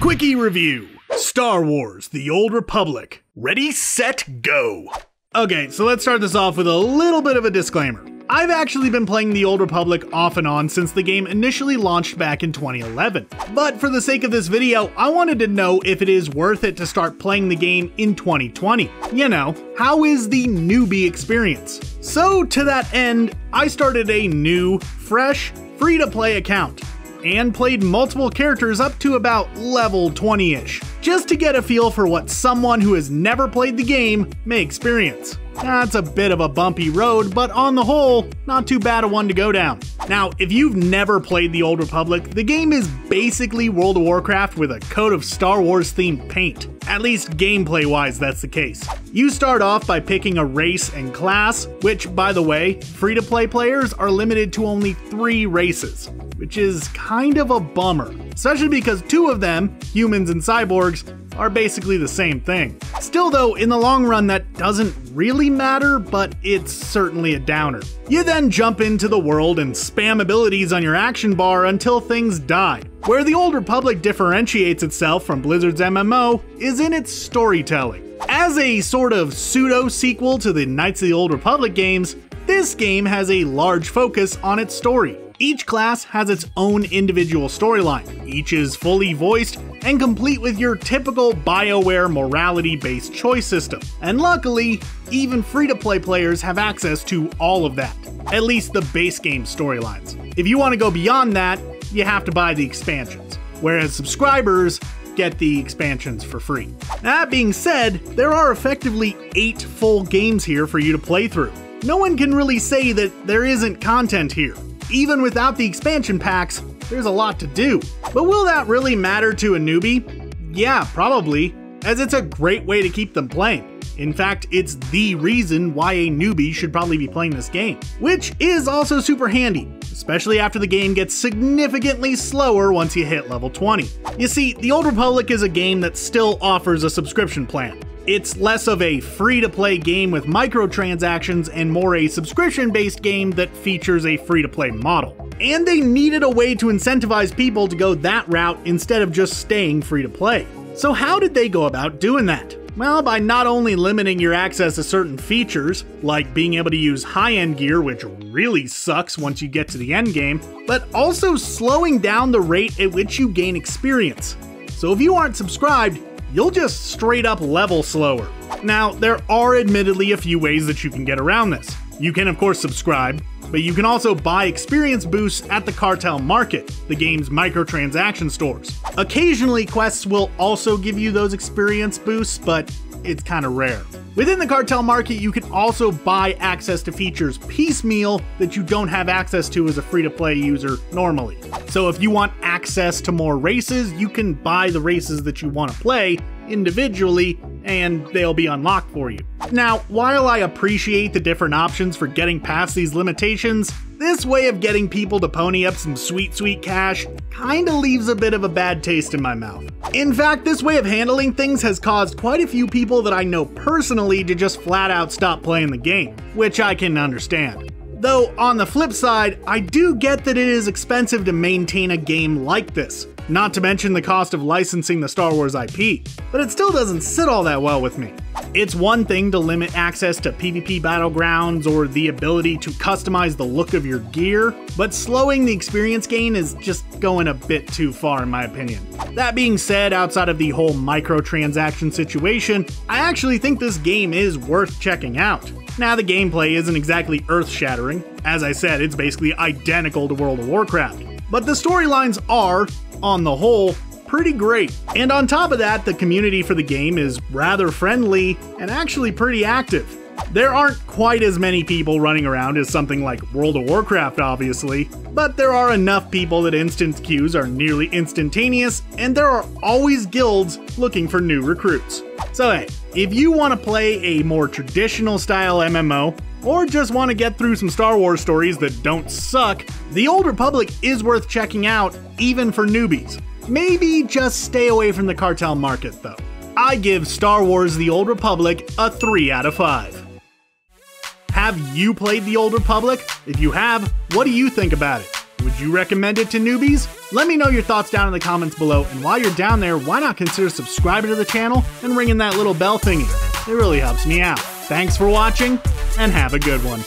Quickie Review, Star Wars: The Old Republic. Ready, set, go! Okay, so let's start this off with a little bit of a disclaimer. I've actually been playing The Old Republic off and on since the game initially launched back in 2011. But for the sake of this video, I wanted to know if it is worth it to start playing the game in 2020. You know, how is the newbie experience? So to that end, I started a new, fresh, free-to-play account and played multiple characters up to about level 20-ish, just to get a feel for what someone who has never played the game may experience. That's a bit of a bumpy road, but on the whole, not too bad a one to go down. Now, if you've never played The Old Republic, the game is basically World of Warcraft with a coat of Star Wars themed paint. At least gameplay-wise, that's the case. You start off by picking a race and class, which, by the way, free-to-play players are limited to only 3 races, which is kind of a bummer, especially because 2 of them, humans and cyborgs, are basically the same thing. Still though, in the long run that doesn't really matter, but it's certainly a downer. You then jump into the world and spam abilities on your action bar until things die. Where The Old Republic differentiates itself from Blizzard's MMO is in its storytelling. As a sort of pseudo-sequel to the Knights of the Old Republic games, this game has a large focus on its story. Each class has its own individual storyline. Each is fully voiced and complete with your typical BioWare morality-based choice system. And luckily, even free-to-play players have access to all of that, at least the base game storylines. If you want to go beyond that, you have to buy the expansions, whereas subscribers get the expansions for free. That being said, there are effectively 8 full games here for you to play through. No one can really say that there isn't content here. Even without the expansion packs, there's a lot to do. But will that really matter to a newbie? Yeah, probably, as it's a great way to keep them playing. In fact, it's the reason why a newbie should probably be playing this game, which is also super handy, especially after the game gets significantly slower once you hit level 20. You see, The Old Republic is a game that still offers a subscription plan. It's less of a free-to-play game with microtransactions and more a subscription-based game that features a free-to-play model. And they needed a way to incentivize people to go that route instead of just staying free-to-play. So how did they go about doing that? Well, by not only limiting your access to certain features, like being able to use high-end gear, which really sucks once you get to the end game, but also slowing down the rate at which you gain experience. So if you aren't subscribed, you'll just straight up level slower. Now, there are admittedly a few ways that you can get around this. You can of course subscribe, but you can also buy experience boosts at the Cartel Market, the game's microtransaction stores. Occasionally quests will also give you those experience boosts, but it's kind of rare. Within the Cartel Market, you can also buy access to features piecemeal that you don't have access to as a free-to-play user normally. So if you want access to more races, you can buy the races that you want to play individually, and they'll be unlocked for you. Now, while I appreciate the different options for getting past these limitations, this way of getting people to pony up some sweet cash kinda leaves a bit of a bad taste in my mouth. In fact, this way of handling things has caused quite a few people that I know personally to just flat out stop playing the game, which I can understand. Though, on the flip side, I do get that it is expensive to maintain a game like this, not to mention the cost of licensing the Star Wars IP, but it still doesn't sit all that well with me. It's one thing to limit access to PvP battlegrounds or the ability to customize the look of your gear, but slowing the experience gain is just going a bit too far in my opinion. That being said, outside of the whole microtransaction situation, I actually think this game is worth checking out. Now, the gameplay isn't exactly earth-shattering. As I said, it's basically identical to World of Warcraft. But the storylines are, on the whole, pretty great. And on top of that, the community for the game is rather friendly and actually pretty active. There aren't quite as many people running around as something like World of Warcraft, obviously, but there are enough people that instance queues are nearly instantaneous, and there are always guilds looking for new recruits. So hey, if you want to play a more traditional style MMO, or just want to get through some Star Wars stories that don't suck, The Old Republic is worth checking out, even for newbies. Maybe just stay away from the Cartel Market though. I give Star Wars: The Old Republic a 3 out of 5. Have you played The Old Republic? If you have, what do you think about it? Would you recommend it to newbies? Let me know your thoughts down in the comments below, and while you're down there, why not consider subscribing to the channel and ringing that little bell thingy? It really helps me out. Thanks for watching, and have a good one.